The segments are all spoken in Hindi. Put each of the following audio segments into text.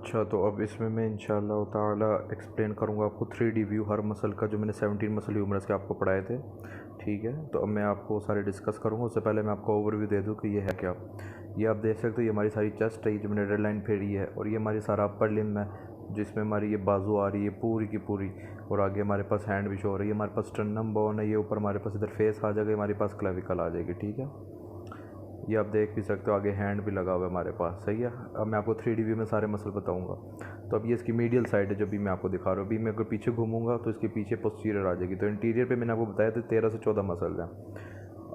अच्छा, तो अब इसमें मैं इंशाअल्लाह ताला एक्सप्लेन करूँगा आपको 3D व्यू हर मसल का, जो मैंने 17 मसल ह्यूमरस के आपको पढ़ाए थे। ठीक है, तो अब मैं आपको सारे डिस्कस करूँगा। उससे पहले मैं आपको ओवरव्यू दे दूँ कि ये है क्या। ये आप देख सकते हो, ये हमारी सारी चेस्ट है, ये जो मैंने रेड लाइन फेरी है, और ये हमारी सारा अपर लिम्ब है जिसमें हमारी ये बाजू आ रही है पूरी की पूरी, और आगे हमारे पास हैंड भी शो हो रही है। हमारे पास स्टर्नम बोन है, ये ऊपर हमारे पास इधर फेस आ जाएगा, हमारे पास क्लेविकल आ जाएगी। ठीक है, ये आप देख भी सकते हो, आगे हैंड भी लगा हुआ है हमारे पास। सही है, अब मैं आपको 3D व्यू में सारे मसल बताऊंगा। तो अब ये इसकी मीडियल साइड है जो भी मैं आपको दिखा रहा हूँ। अभी मैं अगर पीछे घूमूंगा तो इसके पीछे पोस्टीरियर आ जाएगी। तो इंटीरियर पे मैंने आपको बताया था 13 से 14 मसल हैं।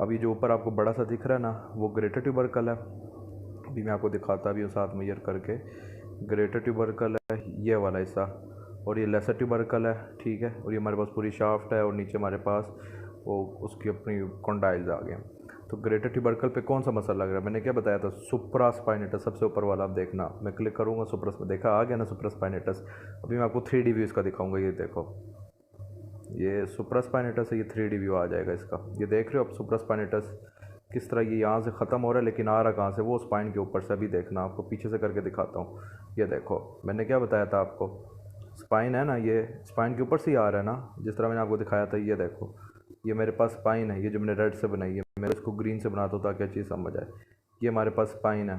अभी जो ऊपर आपको बड़ा सा दिख रहा है ना, वो ग्रेटर ट्यूबरकल है। अभी मैं आपको दिखाता भी हूँ साथ मेजर करके। ग्रेटर ट्यूबरकल है ये वाला हिस्सा, और ये लेसर ट्यूबरकल है। ठीक है, और ये हमारे पास पूरी शाफ्ट है, और नीचे हमारे पास वो उसकी अपनी कॉन्डाइल्स आ गए। तो ग्रेटर ट्यूबरकल पे कौन सा मसल लग रहा है, मैंने क्या बताया था, सुप्रास्पाइनेटस, सबसे ऊपर वाला। आप देखना, मैं क्लिक करूँगा सुप्रास में, देखा आ गया ना सुप्रास्पाइनेटस। अभी मैं आपको 3D व्यू इसका दिखाऊंगा। ये देखो, ये सुप्रास्पाइनेटस है, ये 3D व्यू आ जाएगा इसका। ये देख रहे हो आप सुप्रास्पाइनेटस किस तरह ये यहाँ से ख़त्म हो रहा है, लेकिन आ रहा कहाँ से, वो स्पाइन के ऊपर से। अभी देखना, आपको पीछे से करके दिखाता हूँ। ये देखो, मैंने क्या बताया था आपको, स्पाइन है ना, ये स्पाइन के ऊपर से ही आ रहा है ना, जिस तरह मैंने आपको दिखाया था। ये देखो, ये मेरे पास स्पाइन है, ये जो मैंने रेड से बनाई है, मैं इसको ग्रीन से बनाता हूँ ताकि अच्छी समझ आए। ये हमारे पास स्पाइन है,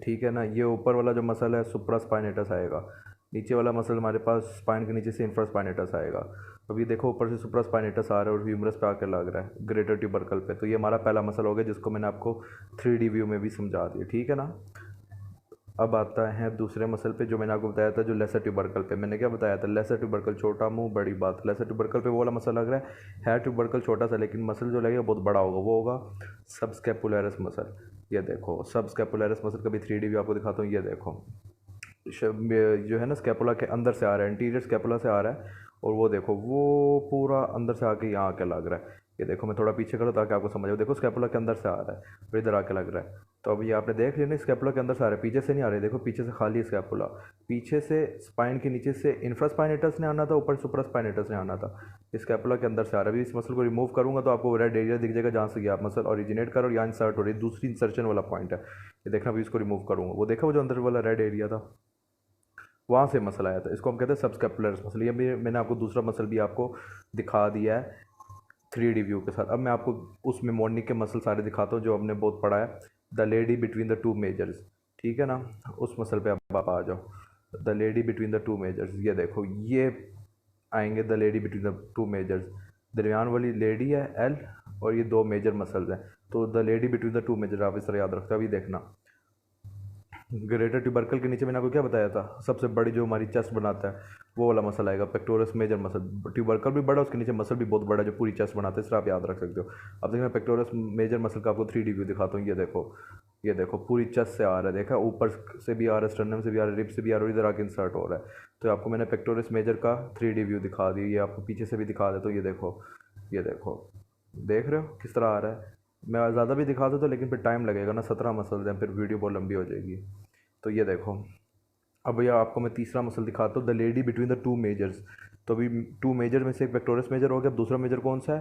ठीक है ना। ये ऊपर वाला जो मसल है सुप्रास्पाइनेटस आएगा, नीचे वाला मसल हमारे पास स्पाइन के नीचे से इंफ्रास्पाइनेटस आएगा। अभी देखो, ऊपर से सुप्रास्पाइनेटस आ रहा है और ह्यूमरस पे आकर लग रहा है ग्रेटर ट्यूबरकल पे। तो ये हमारा पहला मसल हो गया जिसको मैंने आपको 3D व्यू में भी समझा दिया। ठीक है ना। अब आता है दूसरे मसल पे, जो मैंने आपको बताया था, जो लेसर ट्यूबरकल पे। मैंने क्या बताया था, लेसर ट्यूबरकल, छोटा मुंह बड़ी बात। लेसर ट्यूबरकल पे वो वाला मसल लग रहा है ट्यूबरकल छोटा सा, लेकिन मसल जो लगेगा बहुत बड़ा होगा, वो होगा सबस्कैपुलरिस मसल। ये देखो, सबस्कैपुलरिस मसल का भी 3D व्यू आपको दिखाता हूँ। ये देखो, जो है ना, स्कैपुला के अंदर से आ रहा है, इंटीरियर स्कैपुला से आ रहा है, और वो देखो वो पूरा अंदर से आके यहाँ आके लग रहा है। ये देखो, मैं थोड़ा पीछे करूँ ताकि आपको समझ आए। देखो, स्कैपुला के अंदर से आ रहा है और इधर आके लग रहा है। तो अब ये आपने देख लिया ना, स्कैपुला के अंदर से आ रहा है, पीछे से नहीं आ रहा है। देखो, पीछे से खाली स्कैपुला, पीछे से स्पाइन के नीचे से इंफ्रास्पाइनेटस ने आना था, ऊपर सुपरास्पाइनेटस ने आना था। स्कैपुला के अंदर से आ रहा है। अभी इस मसल को रिमूव करूँगा तो आपको रेड एरिया दिख जाएगा जहाँ से ये आप मसल ओरिजिनेट कर, और यहाँ इंसर्ट हो रही है, दूसरी इंसर्शन वाला पॉइंट है। ये देखना, अभी इसको रिमूव करूँगा, वो देखा वो जो अंदर वाला रेड एरिया था, वहाँ से मसल आया था। इसको हम कहते हैं सबस्कैपुलरिस मसल। ये भी मैंने आपको दूसरा मसल भी आपको दिखा दिया है 3D व्यू के साथ। अब मैं आपको उसमें मॉर्निंग के मसल सारे दिखाता हूँ जो हमने बहुत पढ़ा है, the lady between the to measures. ठीक है ना, उस मसल पे अब आप आ जाओ, the lady between the to measures. ये देखो, ये आएंगे the lady between the to measures. दरमियान वाली लेडी है एल, और ये दो मेजर मसल्स हैं। तो the lady between the two major आप इस तरह याद रखते हो। अभी देखना, ग्रेटर ट्यूबरकल के नीचे मैंने आपको क्या बताया था, सबसे बड़ी जो हमारी चेस्ट बनाता है वो वाला मसल आएगा, पेक्टोरस मेजर मसल। ट्यूबरकल भी बड़ा, उसके नीचे मसल भी बहुत बड़ा जो पूरी चेस्ट बनाता है, इस तरह आप याद रख सकते हो। अब देखना, पेक्टोरस मेजर मसल का आपको 3D व्यू दिखाता हूँ। ये देखो, ये देखो, पूरी चेस्ट से आ रहा है, देखा, ऊपर से भी आ रहा है, स्टर्नम से भी आ रहा है, रिब से भी आ रहा है, इधर आके इंसर्ट हो रहा है। तो आपको मैंने पेक्टोरस मेजर का 3D व्यू दिखा दिया। ये आपको पीछे से भी दिखा देता हूँ। ये देखो, ये देखो, देख रहे हो किस तरह आ रहा है। मैं ज़्यादा भी दिखा देता हूँ, लेकिन फिर टाइम लगेगा ना, 17 मसल्स हैं, फिर वीडियो बहुत लंबी हो जाएगी। तो ये देखो, अब भैया आपको मैं तीसरा मसल दिखाता हूँ, the lady between the to measures. तो अभी टू मेजर में से एक पेक्टोरस मेजर हो गया, अब दूसरा मेजर कौन सा है,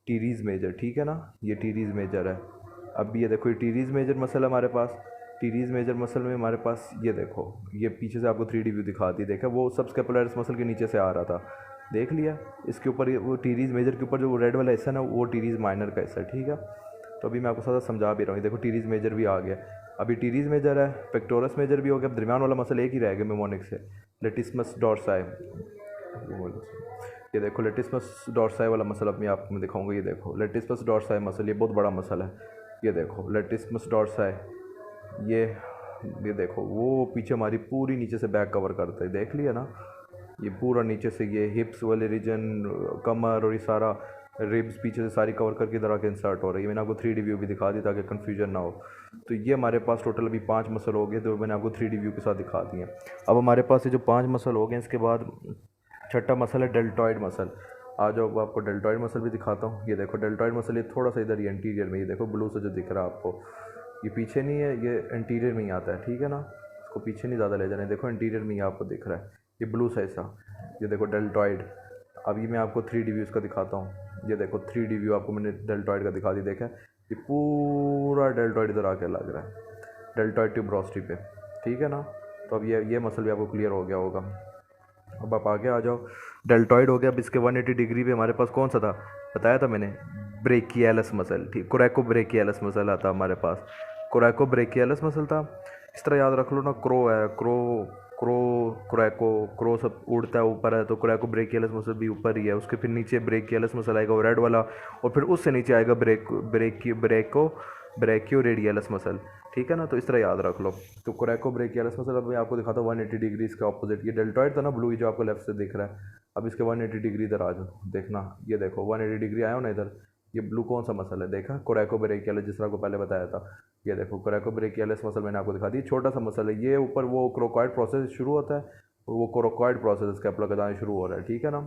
टीरीज मेजर। ठीक है ना, ये टीरीज मेजर है। अब ये देखो, ये टीरीज मेजर मसल है हमारे पास। टीरीज मेजर मसल में हमारे पास, ये देखो, ये पीछे से आपको 3D व्यू दिखा दी। देखा, वो सब स्कैपुलरिस मसल के नीचे से आ रहा था, देख लिया। इसके ऊपर वो टीरीज मेजर के ऊपर जो रेड वाला हिस्सा है ना, वो टीरीज माइनर का हिस्सा है। ठीक है, तो अभी मैं आपको सारा समझा भी रहा हूँ। देखो, टीरीज मेजर भी आ गया। अभी टीरीज मेजर है, पेक्टोरस मेजर भी हो गया। अब दरमियान वाला मसल एक ही रह गया मेमोनिक से, लेटिस्मस डॉर्साई। ये देखो, लेटिस्मस डॉर्साई वाला मसल अब मैं आपको दिखाऊंगा। ये देखो, लेटिस्मस डॉर्साई मसल, ये बहुत बड़ा मसल है। ये देखो, लेटिस्मस डॉर्साई, ये देखो, वो पीछे हमारी पूरी नीचे से बैक कवर करता है, देख लिया ना। ये पूरा नीचे से, ये हिप्स वाले रीजन, कमर, और ये सारा रिब्स पीछे से सारी कवर करके इधर आके इंसर्ट हो रही है। मैंने आपको 3D व्यू भी दिखा दी ताकि कन्फ्यूजन ना हो। तो ये हमारे पास टोटल अभी 5 मसल हो गए, तो मैंने आपको 3D व्यू के साथ दिखा दिए। अब हमारे पास ये जो 5 मसल हो गए, इसके बाद छठा मसल है डेल्टॉइड मसल। आ जाओ, अब आपको डेल्टॉइड मसल भी दिखाता हूँ। ये देखो, डेल्टॉइड मसल, ये थोड़ा सा इधर, ये इंटीरियर में, ये देखो ब्लू से जो दिख रहा है आपको, ये पीछे नहीं है, ये इंटीरियर में ही आता है। ठीक है ना, इसको पीछे नहीं ज़्यादा ले जाना है। देखो, इंटीरियर में ही आपको दिख रहा है, ये ब्लू सा ऐसा। ये देखो डेल्टॉइड। अभी मैं आपको 3D व्यू इसका दिखाता हूँ। ये देखो, 3D व्यू आपको मैंने डेल्टॉइड का दिखा दी। देखा, ये पूरा डेल्टॉइड इधर आके लग रहा है, डेल्टॉइड ट्यूबरोस्टी पे। ठीक है ना, तो अब ये मसल भी आपको क्लियर हो गया होगा। अब आप आगे आ जाओ, डेल्टॉइड हो गया। अब इसके 180 डिग्री पे हमारे पास कौन सा था, बताया था मैंने, ब्रेकियलस मसल, ठीक, कोरैको ब्रेकियलस मसल आता हमारे पास, कोरैको ब्रेकियलस मसल था। इस तरह याद रख लो ना, क्रो है, क्रो क्रो कोरैको, क्रो सब उड़ता है ऊपर है, तो कोरैको ब्रेकियलस मसल भी ऊपर ही है। उसके फिर नीचे ब्रेकियलस मसल आएगा, वो रेड वाला, और फिर उससे नीचे आएगा ब्रेकियो रेडियलस मसल, ठीक है ना। तो इस तरह याद रख लो। तो कोरैको ब्रेकियलस मसल अब मैं आपको दिखाता हूँ 180 डिग्री इसके ऑपोजिट। ये डेल्टॉइड था ना ब्लू, जो आपको लेफ्ट से दिख रहा है। अब इसके 180 डिग्री इधर आ जाओ, देखना, ये देखो 180 डिग्री आया हो ना इधर। ये ब्लू कौन सा मसल है, देखा, कोरैको ब्रेकियलस, जिस तरह को पहले बताया था। ये देखो कोरैको ब्रेकियलस मसल मैंने आपको दिखा दी, छोटा सा मसल है ये। ऊपर वो क्रोकॉइड प्रोसेस शुरू होता है, वो क्रोकॉइड प्रोसेस इसका प्लग शुरू हो रहा है, ठीक है ना,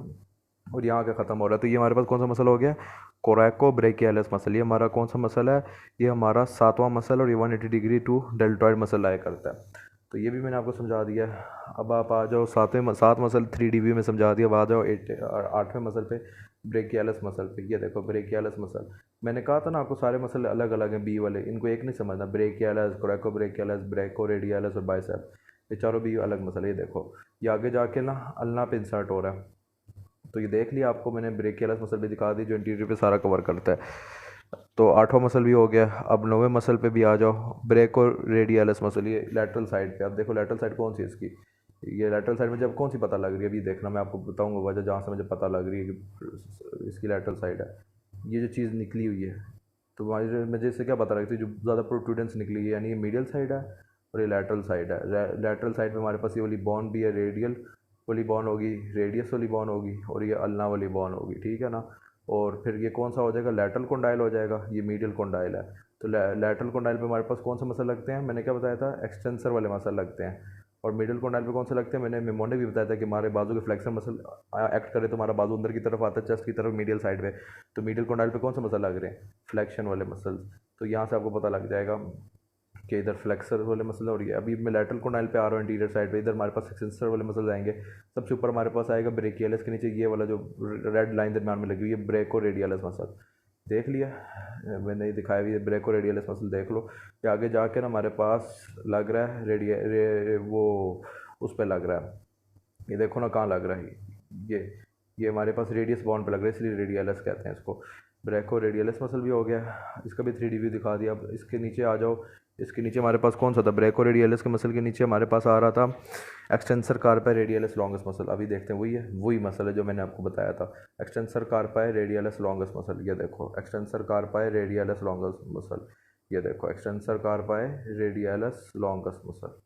और यहाँ का ख़त्म हो रहा है। तो ये हमारे पास कौन सा मसल हो गया, कोरैको ब्रेकियलस मसल। ये हमारा कौन सा मसल है, ये हमारा 7वां मसल, और ये 180 डिग्री टू डेल्टॉइड मसल लाया करता है। तो ये भी मैंने आपको समझा दिया। अब आप आ जाओ 7 मसल 3 DV में समझा दिया। अब आ जाओ 8वें मसल पे, ब्रेकियलस मसल पे। ये देखो ब्रेकियलस मसल, मैंने कहा था ना आपको सारे मसल अलग अलग हैं, बी वाले, इनको एक नहीं समझना। ब्रेकियलस, कोरैको ब्रेकियलस, ब्रेको रेडियलस और बाइसेप, ये चारों भी अलग मसल है। ये देखो ये आगे जाके ना अल्ना पे इंसर्ट हो रहा है। तो ये देख लिया आपको मैंने, ब्रेकियलस मसल भी दिखा दी जो इंटीरियर पे सारा कवर करता है। तो 8वां मसल भी हो गया। अब 9वें मसल पे भी आ जाओ, ब्रेको रेडियलस मसल, ये लेटरल साइड पे। अब देखो लेटरल साइड कौन सी है इसकी, ये लेटरल साइड में जब कौन सी पता लग रही है, अभी देखना मैं आपको बताऊंगा वजह जहाँ से मुझे पता लग रही है कि इसकी लेटरल साइड है। ये जो चीज़ निकली हुई है, तो मुझे इससे क्या पता लगती है, जो ज़्यादा प्रोट्रूडेंस निकली है, यानी ये मीडियल साइड है और ये लेटरल साइड है। लेटरल साइड में हमारे पास ये वाली बॉन भी है, रेडियल वाली बॉन होगी, रेडियस वाली बॉन होगी, और ये अल्ना वाली बॉन होगी, ठीक है ना। और फिर ये कौन सा हो जाएगा, लेटरल कोंडाइल हो जाएगा, ये मीडियल कोंडाइल है। तो लेटरल कोंडाइल पे हमारे पास कौन सा मसल लगते हैं, मैंने क्या बताया था, एक्सटेंसर वाले मसल लगते हैं। और मिडिल कोंडाइल पे कौन से लगते हैं, मैंने मेमोने भी बताया था कि हमारे बाजू के फ्लेक्सर मसल एक्ट करे तो हमारा बाजू अंदर की तरफ आता है, चेस्ट की तरफ, मीडियल साइड पे। तो मीडियल कोंडाइल पे कौन सा मसल लग रहे हैं, फ्लेक्शन वाले मसल। तो यहाँ से आपको पता लग जाएगा कि इधर फ्लेक्सर वाले मसल और ये। अभी मैं लेटरल कोंडाइल पे आ रहा हूँ इंटीरियर साइड पे, इधर हमारे पास एक्सटेंसर वाले मसल आएंगे। सबसे ऊपर हमारे पास आएगा ब्रेकियलस, के नीचे ये वाला जो रेड लाइन दरम्यान में लगी हुई है, ब्रेको रेडियलस मसल, देख लिया मैंने दिखाया हुई है, ब्रेको रेडियलस मसल देख लो। ये आगे जाके ना हमारे पास लग रहा है वो उस पर लग रहा है, ये देखो ना कहाँ लग रहा है, ये हमारे पास रेडियस बॉन्ड पे लग रहा है, इसलिए रेडियलस कहते हैं इसको। ब्रेको रेडियलस मसल भी हो गया, इसका भी 3D व्यू दिखा दिया। अब इसके नीचे आ जाओ, इसके नीचे हमारे पास कौन सा था, ब्रेको रेडियलस के मसल के नीचे हमारे पास आ रहा था एक्सटेंसर कार्पाई रेडियलस लॉन्गस मसल। अभी देखते हैं वही है, वही मसल है जो मैंने आपको बताया था, एक्सटेंसर कार्पाई रेडियलस लॉन्गस मसल। ये देखो एक्सटेंसर कार्पाई रेडियलस लॉन्गस मसल, ये देखो एक्सटेंसर कार्पाई रेडियलस लॉन्गस मसल।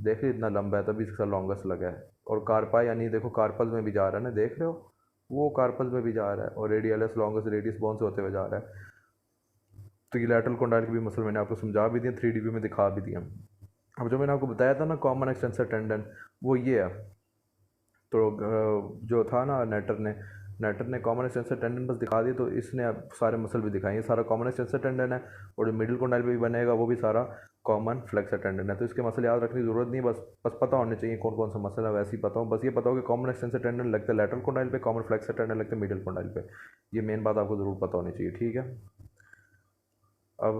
देखिए इतना लंबा है तभी इसका लॉन्गस्ट लगा है। और कार्पा यानी देखो कार्पल में भी जा रहा है ना, देख रहे हो, वो कार्पल में भी जा रहा है, और रेडियलस लॉन्गस्ट रेडियस बोन से होते हुए जा रहा है। तो ये लैटरल कोंडाइल की भी मसल मैंने आपको समझा भी दिया, 3D व्यू में दिखा भी दिया। अब जो मैंने आपको बताया था ना कॉमन एक्सटेंसर टेंडन, वो ये है। तो जो था ना नेटर ने कॉमन एक्सटेंसर टेंडन बस दिखा दी, तो इसने अब सारे मसल भी दिखाए। ये सारा कॉमन एक्सटेंसर टेंडन है, और जो मिडिल कोंडाइल पे भी बनेगा वो भी सारा कॉमन फ्लेक्सर टेंडन है। तो इसके मसल याद रखने की जरूरत नहीं, बस पता होने चाहिए कौन कौन सा मसल है, वैसे ही पता हो। बस ये पता हो कि कॉमन एक्सटेंसर टेंडन लगता है लेटरल कोंडाइल पे, कॉमन फ्लेक्सर टेंडन लगता है मिडिल कोंडाइल पे। ये मेन बात आपको ज़रूर पता होनी चाहिए, ठीक है। अब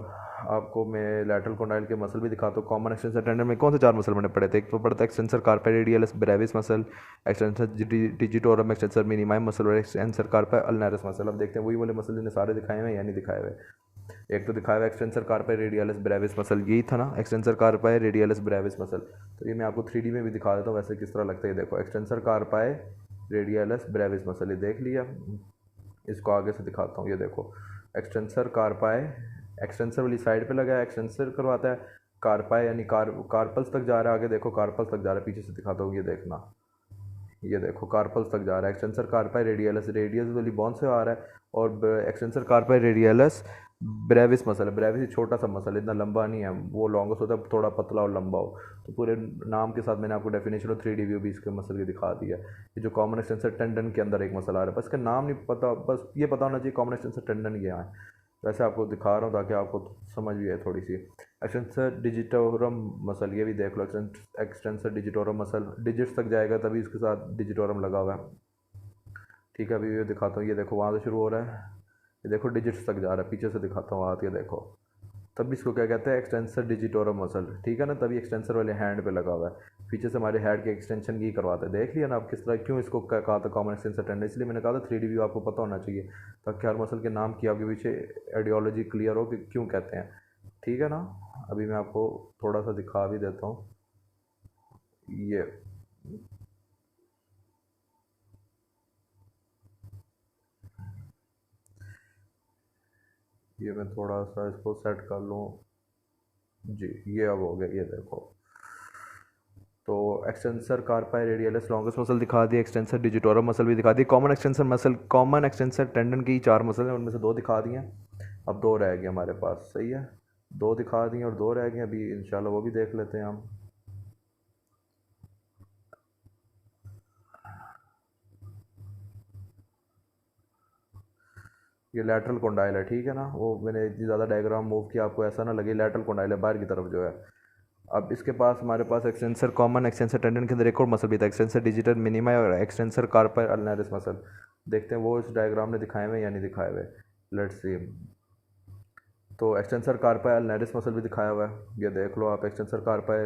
आपको मैं लैटरल कोंडाइल के मसल भी दिखाता हूँ। कॉमन एक्सटेंसर टेंडन में कौन से 4 मसल मैंने पढ़े थे, एक तो पढ़ता है extensor carpi radialis brevis muscle, extensor digitorum, extensor minimum muscle, और एक्सटेंसर कार्पाई अल्नारिस मसल। अब देखते हैं वही वाले मसल जिन्हें सारे दिखाए हुए हैं या नहीं दिखाए हुए। एक तो दिखाया हुआ extensor carpi radialis brevis muscle, यही था ना, extensor carpi radialis brevis muscle. तो ये मैं आपको 3D में भी दिखा देता हूँ वैसे किस तरह लगता है। देखो extensor carpi radialis brevis muscle, ये देख लिया। इसको आगे से दिखाता हूँ, ये देखो एक्सटेंसर कार्पाई, एक्सटेंसर वाली साइड पे लगा है, एक्सटेंसर करवाता है, कार्पाई यानी कार्पल्स तक जा रहा है। आगे देखो कार्पल्स तक जा रहा है, पीछे से दिखाता हूँ, ये देखना, ये देखो कार्पल्स तक जा रहा है। एक्सटेंसर कार्पाई रेडियलस, रेडियस वाली बॉन से आ रहा है, और extensor carpi radialis brevis muscle है। ब्रेविस छोटा सा मसल, इतना लंबा नहीं है, वो लॉन्गेस्ट होता है, थोड़ा पतला और लंबा हो। तो पूरे नाम के साथ मैंने आपको डेफिनेशन और 3D व्यू भी इसके मसल की दिखा दिया। ये जो कॉमन एक्सटेंसर टेंडन के अंदर एक मसल आ रहा है, बस इसका नाम नहीं पता, बस ये पता होना चाहिए कॉमन एक्सटेंसर टेंडन ये है। वैसे आपको दिखा रहा हूँ ताकि आपको समझ भी आए थोड़ी सी। एक्सटेंसर डिजिटोरम मसल, ये भी देख लो, एक्सटेंसर डिजिटोरम मसल डिजिट्स तक जाएगा तभी इसके साथ डिजिटोरम लगा हुआ है, ठीक है। अभी ये दिखाता हूँ, ये देखो वहाँ से शुरू हो रहा है, ये देखो डिजिट्स तक जा रहा है, पीछे से दिखाता हूँ हाथ, ये देखो तब इसको क्या कहते हैं, एक्सटेंसर डिजिटोरम मसल, ठीक है ना। तभी एक्सटेंसर वाले हैंड पे लगा हुआ है, पीछे से हमारे हेड के एक्सटेंशन की करवाते हैं। देख लिया ना आप किस तरह, क्यों इसको कहा था कॉमन एक्सटेंसर टेंडन, इसलिए मैंने कहा था 3D व्यू आपको पता होना चाहिए, ताकि हर मसल के नाम की आपके पीछे आइडियोलॉजी क्लियर हो कि क्यों कहते हैं, ठीक है ना। अभी मैं आपको थोड़ा सा दिखा भी देता हूँ। ये मैं थोड़ा सा इसको सेट कर लूँ जी, ये अब हो गया, ये देखो। तो extensor carpi radialis longest muscle दिखा दी, एक्सटेंसर डिजिटोरम मसल भी दिखा दी, common extensor muscle, common extensor tendon की 4 मसल हैं, उनमें से 2 दिखा दिए, अब 2 रह गए हमारे पास, सही है। 2 दिखा दिए और 2 रह गए, अभी इंशाल्लाह वो भी देख लेते हैं हम। ये लैटरल कोंडाइल है, ठीक है ना। वो मैंने इतनी ज़्यादा डायग्राम मूव किया, आपको ऐसा ना लगे, लैटरल कोंडाइल है बाहर की तरफ जो है। अब इसके पास हमारे पास एक्सटेंसर, कॉमन एक्सटेंसर टेंडन के अंदर एक और मसल भी था, एक्सटेंसर डिजिटल मिनिमा और एक्सटेंसर कार्पाई अल्नारिस मसल। देखते हैं वो इस डायग्राम में दिखाए हुए या नहीं दिखाए हुए, लेट्स सी। तो एक्सटेंसर कार्पाई अल्नारिस मसल भी दिखाया हुआ है, ये देख लो आप। एक्सटेंसर कार्पाई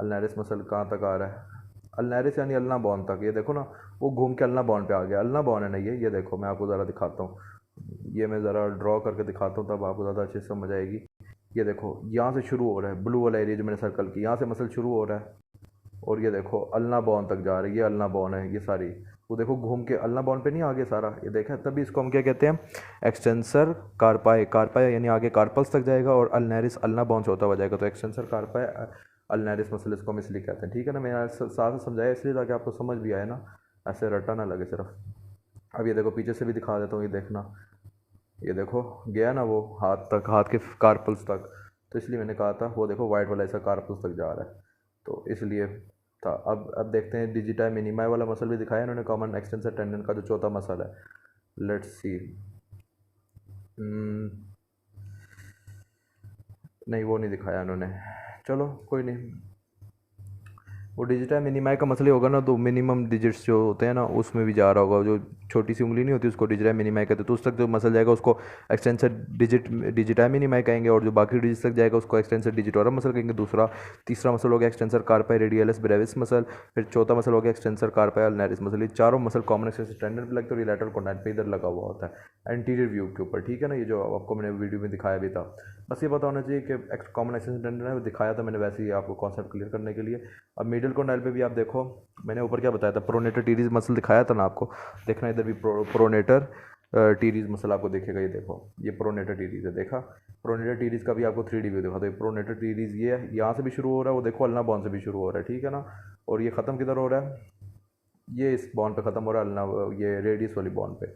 अल्नारिस मसल कहाँ तक आ रहा है, अल्नारिस यानी अल्ना बॉन तक, ये देखो ना, वो घूम के अल्ना बॉन पे आ गया। अल्ना बॉन है ना ये देखो, मैं आपको ज़रा दिखाता हूँ, ये मैं ज़रा ड्रॉ करके दिखाता हूँ, तब आपको ज़्यादा अच्छे से समझ आएगी। ये देखो यहाँ से शुरू हो रहा है, ब्लू वाला एरिया जो मैंने सर्कल की, यहाँ से मसल शुरू हो रहा है, और ये देखो अल्ना बॉन तक जा रही है, ये अल्ना बॉन है ये सारी। वो देखो घूम के अल्ना बॉन पे नहीं आगे सारा, ये देखा, तभी इसको हम क्या कहते हैं, एक्सटेंसर कार्पाई। कार्पाई यानी आगे कार्पल्स तक जाएगा, और अल्नेरिस अल्ना बॉन से होता हुआ जाएगा, तो एक्सटेंसर कार्पाई अल्नेरिस मसल इसको हम इसलिए कहते हैं, ठीक है ना। मैंने साथ समझाया इसलिए ताकि आपको समझ भी आए ना, ऐसे रटा ना लगे सिर्फ। अब ये देखो पीछे से भी दिखा देता हूँ, ये देखना, ये देखो गया ना वो हाथ तक, हाथ के कार्पल्स तक, तो इसलिए मैंने कहा था वो देखो वाइट वाला ऐसा कार्पल्स तक जा रहा है, तो इसलिए था। अब देखते हैं डिजिटा मिनिमा वाला मसल भी दिखाया इन्होंने, कॉमन एक्सटेंसर टेंडन का जो चौथा मसल है, लेट्स सी। नहीं वो नहीं दिखाया इन्होंने, चलो कोई नहीं। वो डिजिटा मिनिमाई का मसले होगा ना, तो मिनिमम डिजिट्स जो होते हैं ना उसमें भी जा रहा होगा, जो छोटी सी उंगली नहीं होती उसको डिजिटा मिनिमाई कहते हैं, तो उस तक जो मसल जाएगा उसको एक्सटेंसर डिजिटा मिनिमाई कहेंगे, और जो बाकी डिजिट्स तक जाएगा उसको एक्सटेंसर डिजिटोरम मसल कहेंगे। तीसरा मसल हो गया extensor carpi radialis Brevis muscle, फिर चौथा मसल हो गया एक्सटेंसर कार्पाई अल्नारिस मसल। ये चारों मसल कॉमन एक्सटेंसर टेंडन पे लगते हैं, और ये लैटरल कोंडाइल पे इधर लगा हुआ होता है एंटीरियर व्यू के ऊपर, ठीक है ना। ये जो आपको मैंने वीडियो में दिखाया भी था, बस ये पता होना चाहिए कि कॉमन एक्सटेंसर टेंडन है, वो दिखाया था मैंने वैसे ही आपको कॉन्सेप्ट क्लियर करने के लिए। अब मिडिल कोंडाइल पे भी आप देखो, मैंने ऊपर क्या बताया था, प्रोनेटर टीरीज मसल दिखाया था ना आपको, देखना इधर भी प्रोनेटर टीरीज मसल आपको देखेगा, ये देखो ये प्रोनेटर टीरीज है, देखा। प्रोनेटर टीरीज का भी आपको 3D व्यू देखा, तो ये प्रोनेटर टीरीज ये है, यहाँ से भी शुरू हो रहा है, वो देखो अल्ना बॉन से भी शुरू हो रहा है, ठीक है ना। और ये ख़त्म किधर हो रहा है, ये इस बॉन पे ख़त्म हो रहा है, अल्ना ये रेडियस वाली बॉन पे।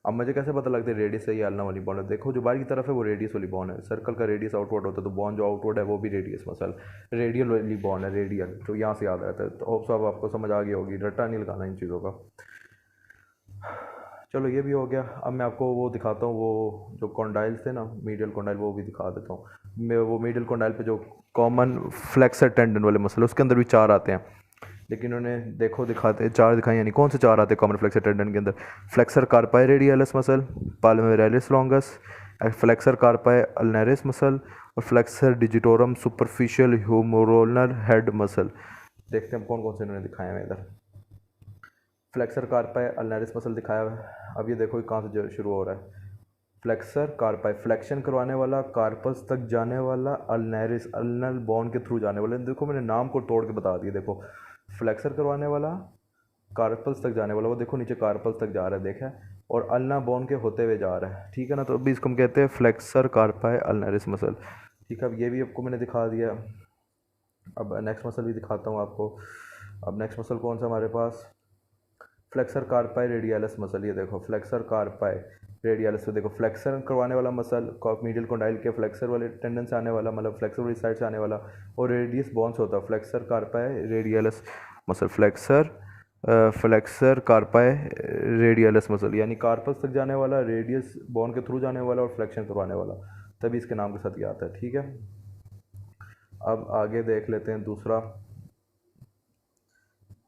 अब मुझे कैसे पता लगता है रेडियस है या अल्ना वाली बॉन है, देखो जो बाहर की तरफ है वो रेडियस वाली बॉन है, सर्कल का रेडियस आउटवर्ड होता है, तो बॉन जो आउटवर्ड है वो भी रेडियस मसल, रेडियल वाली बॉन है, रेडियल जो यहाँ से याद रहता है। तो होप सब आपको समझ आ गई होगी, रट्टा नहीं लगाना इन चीज़ों का। चलो ये भी हो गया। अब मैं आपको वो दिखाता हूँ, वो जो कॉन्डाइल्स थे ना, मीडियल कॉन्डाइल, वो भी दिखा देता हूँ मैं। वो मीडियल कॉन्डाइल पे जो कॉमन फ्लेक्सर टेंडन वाले मसल उसके अंदर भी 4 आते हैं, लेकिन उन्हें देखो दिखाते हैं 4 दिखाए, यानी कौन से 4 आते हैं कॉमन फ्लेक्सर टेंडन के अंदर, flexor carpi radialis muscle, palmaris longus, flexor carpi ulnaris muscle, और flexor digitorum superficial humeroulnar head muscle. देखते हैं कौन कौन से इन्होंने दिखाए हैं इधर। फ्लेक्सर कार्पाई अल्नारिस मसल दिखाया हुआ है, अब ये देखो कहाँ से शुरू हो रहा है, फ्लेक्सर कार्पाई फ्लेक्शन करवाने वाला, कार्पस तक जाने वाला, अल्नारिस अल्नल बॉन के थ्रू जाने वाला। देखो मैंने नाम को तोड़ के बता दिया, देखो फ्लेक्सर करवाने वाला, कार्पल्स तक जाने वाला, वो देखो नीचे कार्पल्स तक जा रहा है, देखा, और अल्ना बोन के होते हुए जा रहा है, ठीक है ना। तो अभी इसको हम कहते हैं फ्लेक्सर कार्पाई अल्नारिस मसल, ठीक है। अब ये भी आपको मैंने दिखा दिया। अब नेक्स्ट मसल भी दिखाता हूँ आपको। अब नेक्स्ट मसल कौन सा हमारे पास, फ्लेक्सर कार्पाई रेडियलिस मसल, ये देखो फ्लेक्सर कार्पाई रेडियलिस, तो देखो फ्लेक्सर करवाने वाला मसल, मीडियल कोंडाइल के फ्लेक्सर वाले टेंडन से आने वाला, मतलब फ्लेक्सर वाली साइड से आने वाला, और रेडियस बोन्स होता है, flexor carpi radialis muscle, flexor carpi radialis muscle, यानी कार्पस तक जाने वाला, रेडियस बोन के थ्रू जाने वाला, और फ्लेक्शन करवाने वाला, तभी इसके नाम के साथ ये आता है, ठीक है। अब आगे देख लेते हैं दूसरा,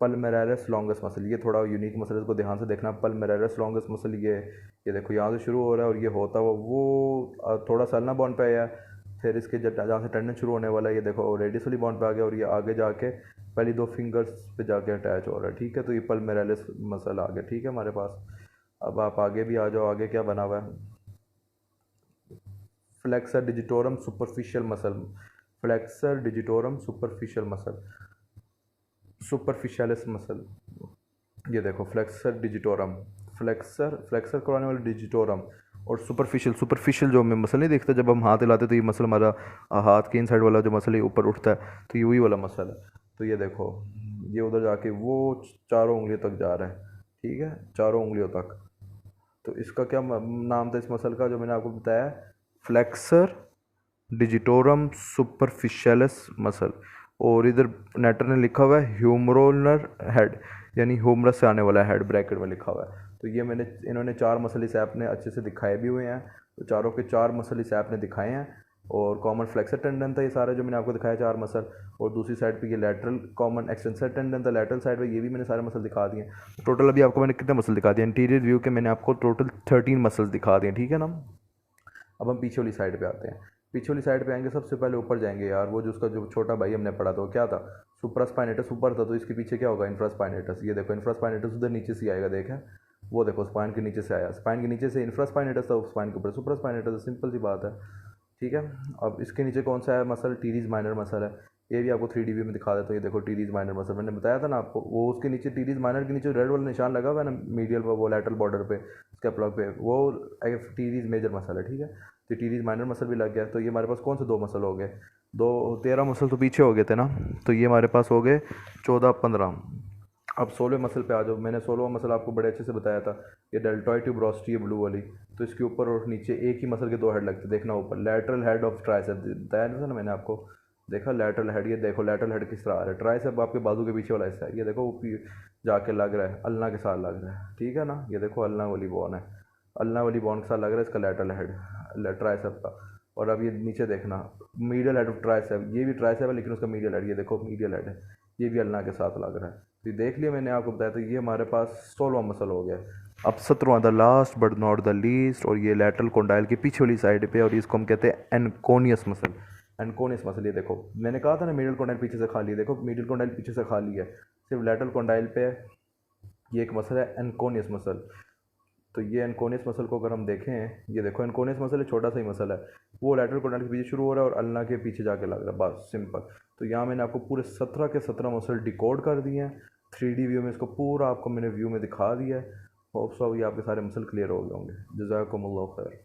पल्मेरालिस लॉन्गस मसल, ये थोड़ा यूनिक मसल है, इसको ध्यान से देखना। पल्मेरालिस लॉन्गस मसल ये देखो यहाँ से शुरू हो रहा है, और ये होता हुआ वो थोड़ा सा अल्ना बॉन पे आया है, फिर इसके जहाँ से टेंडन शुरू होने वाला है ये देखो रेडियस वाली बॉन्ड पे आ गया, और ये आगे जाके पहली 2 फिंगर्स पे जाके अटैच हो रहा है, ठीक है। तो ये पल्मेरालिस मसल आ गया, ठीक है हमारे पास। अब आप आगे भी आ जाओ, आगे क्या बना हुआ है, flexor digitorum superficial muscle, flexor digitorum superficial muscle, superficialis muscle, ये देखो फ्लेक्सर डिजिटोरम, फ्लेक्सर फ्लेक्सर करवाने वाला डिजिटोरम, और सुपरफिशियल जो हमें मसल नहीं दिखता जब हम हाथ हिलाते तो ये मसल हमारा हाथ के इन साइड वाला जो मसल है ऊपर उठता है, तो ये वही वाला मसल है। तो ये देखो ये उधर जाके वो 4 उंगलियों तक जा रहा है, ठीक है, 4 उंगलियों तक। तो इसका क्या नाम था इस मसल का जो मैंने आपको बताया, फ्लेक्सर डिजिटोरम सुपरफिशियलिस मसल। और इधर नेटर ने लिखा हुआ है ह्यूमरोलर हेड, यानी ह्यूमरस से आने वाला हेड ब्रैकेट में लिखा हुआ है। तो ये इन्होंने 4 मसल इस ऐप ने अच्छे से दिखाए भी हुए हैं, तो चारों के 4 मसल इस ऐप ने दिखाए हैं। और कॉमन फ्लेक्सर टेंडन था ये सारा जो मैंने आपको दिखाया 4 मसल, और दूसरी साइड पे ये लैटरल कॉमन एक्सटेंसर टेंडन था लैटरल साइड पे, ये भी मैंने सारे मसल दिखा दिए। टोटल अभी आपको मैंने कितने मसल दिखा दिए इंटीरियर व्यू के, मैंने आपको टोटल 13 मसल्स दिखा दिए, ठीक है ना। अब हम पीछे वाली साइड पे आते हैं। पीछे वाली साइड पे आएंगे, सबसे पहले ऊपर जाएंगे यार, वो जो उसका जो छोटा भाई हमने पढ़ा था वो क्या था, सुप्रास्पाइनेटस ऊपर था, तो इसके पीछे क्या होगा, इंफ्रास्पाइनेटस। ये देखो इंफ्रास्पाइनेटस उधर नीचे से आएगा, देखें वो देखो स्पाइन के नीचे से आया, स्पाइन के नीचे से इंफ्रास्पाइनेटस था, स्पाइन के ऊपर सुप्रास्पाइनेटस, सिंपल सी बात है, ठीक है। अब इसके नीचे कौन सा है मसल, टीरीज माइनर मसल है, ये भी आपको 3D व्यू में दिखा देता हूँ। ये देखो टीरीज माइनर मसल मैंने बताया था ना आपको, वो उसके नीचे टीरीज माइनर के नीचे रेड वाला निशान लगा हुआ है ना मीडियल पर, वो लैटरल बॉर्डर पे स्कैपुला पे, वो टीरीज मेजर मसल है, ठीक है। तो टीरीज माइनर मसल भी लग गया। तो ये हमारे पास कौन से 2 मसल हो गए, 13 मसल तो पीछे हो गए थे ना, तो ये हमारे पास हो गए 14-15। अब 16 मसल पे आ जाओ, मैंने 16वां मसल आपको बड़े अच्छे से बताया था, ये डेल्टॉइड ट्यूबरोस्टी है ब्लू वाली। तो इसके ऊपर और नीचे एक ही मसल के 2 हेड लगते, देखना ऊपर लैटरल हेड ऑफ ट्राइसेप बताया था ना मैंने आपको, देखा लैटरल हेड, ये देखो लैटरल हेड किस तरह आ रहा है, ट्राइसेप आपके बाजू के पीछे वाला हिस्सा है, ये देखो वो जाके लग रहा है अल्ना के साथ लग रहा है, ठीक है ना। ये देखो अल्ना वाली बोन है, अल्ना वाली बोन के साथ लग रहा है इसका लैटरल हेड ट्राइसेप का। और अब ये नीचे देखना मीडियल हेड ऑफ ट्राइसेप, ये भी ट्राइसेप है लेकिन उसका मीडियल हेड, ये देखो मीडियल हेड है, ये भी अल्ना के साथ लग रहा है। तो देख लिया मैंने आपको बताया, तो ये हमारे पास 16वां मसल हो गया। अब 17वां the last but not the least, और ये लैटरल कोंडाइल की पीछे वाली साइड पे, और इसको हम कहते हैं एनकोनियस मसल। एनकोनियस मसल, ये देखो मैंने कहा था ना मीडियल कोंडाइल पीछे से खाली है, देखो मीडियल कोंडाइल पीछे से खाली है, सिर्फ लैटरल कोंडाइल पे ये एक मसल है एनकोनियस मसल। तो ये एनकोनियस मसल को अगर हम देखें, ये देखो एनकोनियस मसल है, छोटा सा ही मसल है, वो लैटरल कोंडाइल के पीछे शुरू हो रहा है और अल्ना के पीछे जाके लग रहा है, बस सिंपल। तो यहाँ मैंने आपको पूरे 17 के 17 मसल डिकोड कर दिए हैं 3D व्यू में, इसको पूरा आपको मैंने व्यू में दिखा दिया है। होप सो ये आपके सारे मसल क्लियर हो गए होंगे। जज़ाकुमुल्लाह खैर।